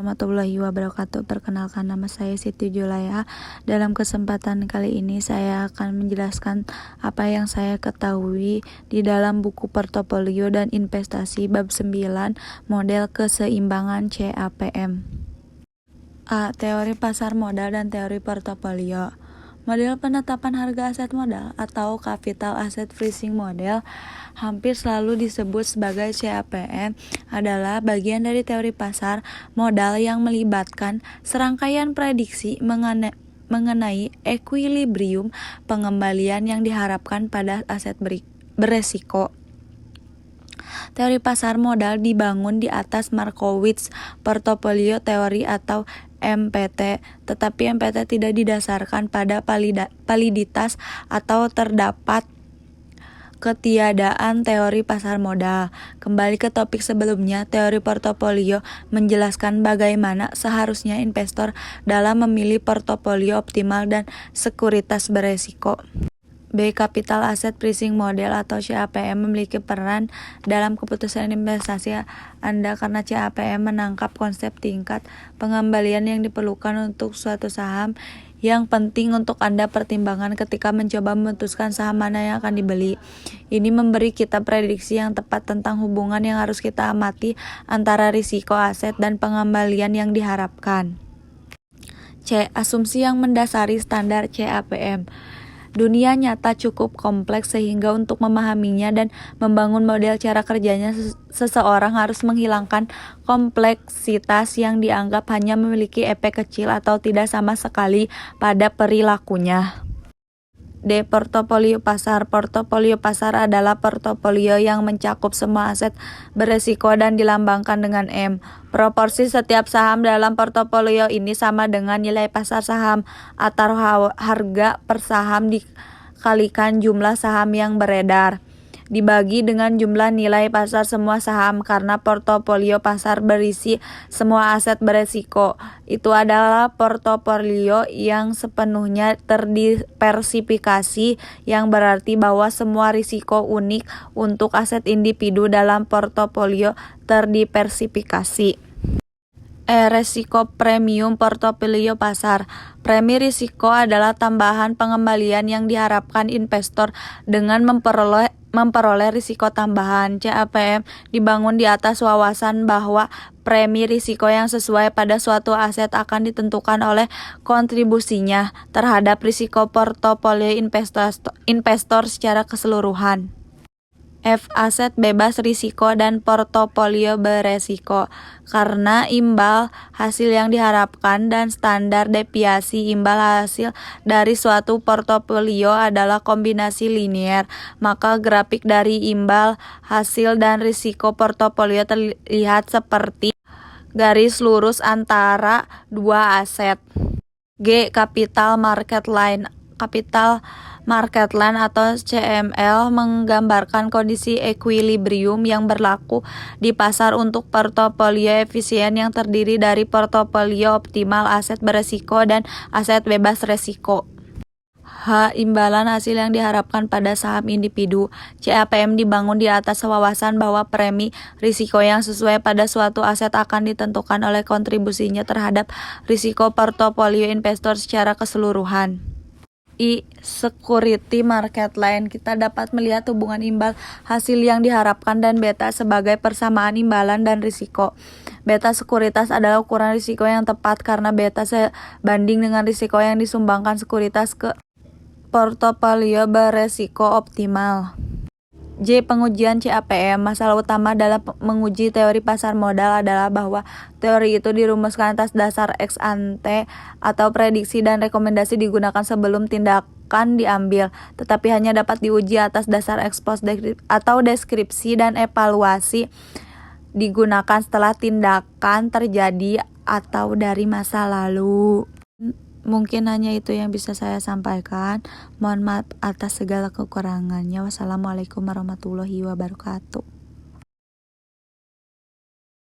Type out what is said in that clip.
Warahmatullahi wabarakatuh. Perkenalkan, nama saya Siti Julaiha. Dalam kesempatan kali ini saya akan menjelaskan apa yang saya ketahui di dalam buku Portofolio dan Investasi bab 9 model keseimbangan CAPM. A. Teori pasar modal dan teori portofolio. Model penetapan harga aset modal atau capital asset pricing model hampir selalu disebut sebagai CAPM adalah bagian dari teori pasar modal yang melibatkan serangkaian prediksi mengenai ekuilibrium pengembalian yang diharapkan pada aset beresiko. Teori pasar modal dibangun di atas Markowitz Portfolio Theory atau MPT, tetapi MPT tidak didasarkan pada validitas atau terdapat ketiadaan teori pasar modal. Kembali ke topik sebelumnya, teori portofolio menjelaskan bagaimana seharusnya investor dalam memilih portofolio optimal dan sekuritas beresiko. B. Capital Asset Pricing Model atau CAPM memiliki peran dalam keputusan investasi Anda karena CAPM menangkap konsep tingkat pengembalian yang diperlukan untuk suatu saham yang penting untuk Anda pertimbangkan ketika mencoba memutuskan saham mana yang akan dibeli. Ini memberi kita prediksi yang tepat tentang hubungan yang harus kita amati antara risiko aset dan pengembalian yang diharapkan. C. Asumsi yang mendasari standar CAPM. Dunia nyata cukup kompleks sehingga untuk memahaminya dan membangun model cara kerjanya seseorang harus menghilangkan kompleksitas yang dianggap hanya memiliki efek kecil atau tidak sama sekali pada perilakunya. D. Portofolio pasar. Portofolio pasar adalah portofolio yang mencakup semua aset beresiko dan dilambangkan dengan M. Proporsi setiap saham dalam portofolio ini sama dengan nilai pasar saham atau harga per saham dikalikan jumlah saham yang beredar, dibagi dengan jumlah nilai pasar semua saham. Karena portofolio pasar berisi semua aset beresiko, itu adalah portofolio yang sepenuhnya terdiversifikasi, yang berarti bahwa semua risiko unik untuk aset individu dalam portofolio terdiversifikasi. Risiko premium portofolio pasar. Premi risiko adalah tambahan pengembalian yang diharapkan investor dengan memperoleh risiko tambahan. CAPM dibangun di atas wawasan bahwa premi risiko yang sesuai pada suatu aset akan ditentukan oleh kontribusinya terhadap risiko portofolio investor secara keseluruhan. F. Aset bebas risiko dan portofolio beresiko. Karena imbal hasil yang diharapkan dan standar deviasi imbal hasil dari suatu portofolio adalah kombinasi linier, maka grafik dari imbal hasil dan risiko portofolio terlihat seperti garis lurus antara dua aset. G. Capital Market Line. Capital Market Line atau CML menggambarkan kondisi ekuilibrium yang berlaku di pasar untuk portofolio efisien yang terdiri dari portofolio optimal, aset beresiko, dan aset bebas risiko. H. Imbalan hasil yang diharapkan pada saham individu. CAPM dibangun di atas wawasan bahwa premi risiko yang sesuai pada suatu aset akan ditentukan oleh kontribusinya terhadap risiko portofolio investor secara keseluruhan. I. Security Market Line. Kita dapat melihat hubungan imbal hasil yang diharapkan dan beta sebagai persamaan imbalan dan risiko. Beta sekuritas adalah ukuran risiko yang tepat karena beta sebanding dengan risiko yang disumbangkan sekuritas ke portofolio beresiko optimal. J. Pengujian CAPM. Masalah utama dalam menguji teori pasar modal adalah bahwa teori itu dirumuskan atas dasar ex ante atau prediksi dan rekomendasi digunakan sebelum tindakan diambil, tetapi hanya dapat diuji atas dasar ex post atau deskripsi dan evaluasi digunakan setelah tindakan terjadi atau dari masa lalu. Mungkin hanya itu yang bisa saya sampaikan. Mohon maaf atas segala kekurangannya. Wassalamualaikum warahmatullahi wabarakatuh.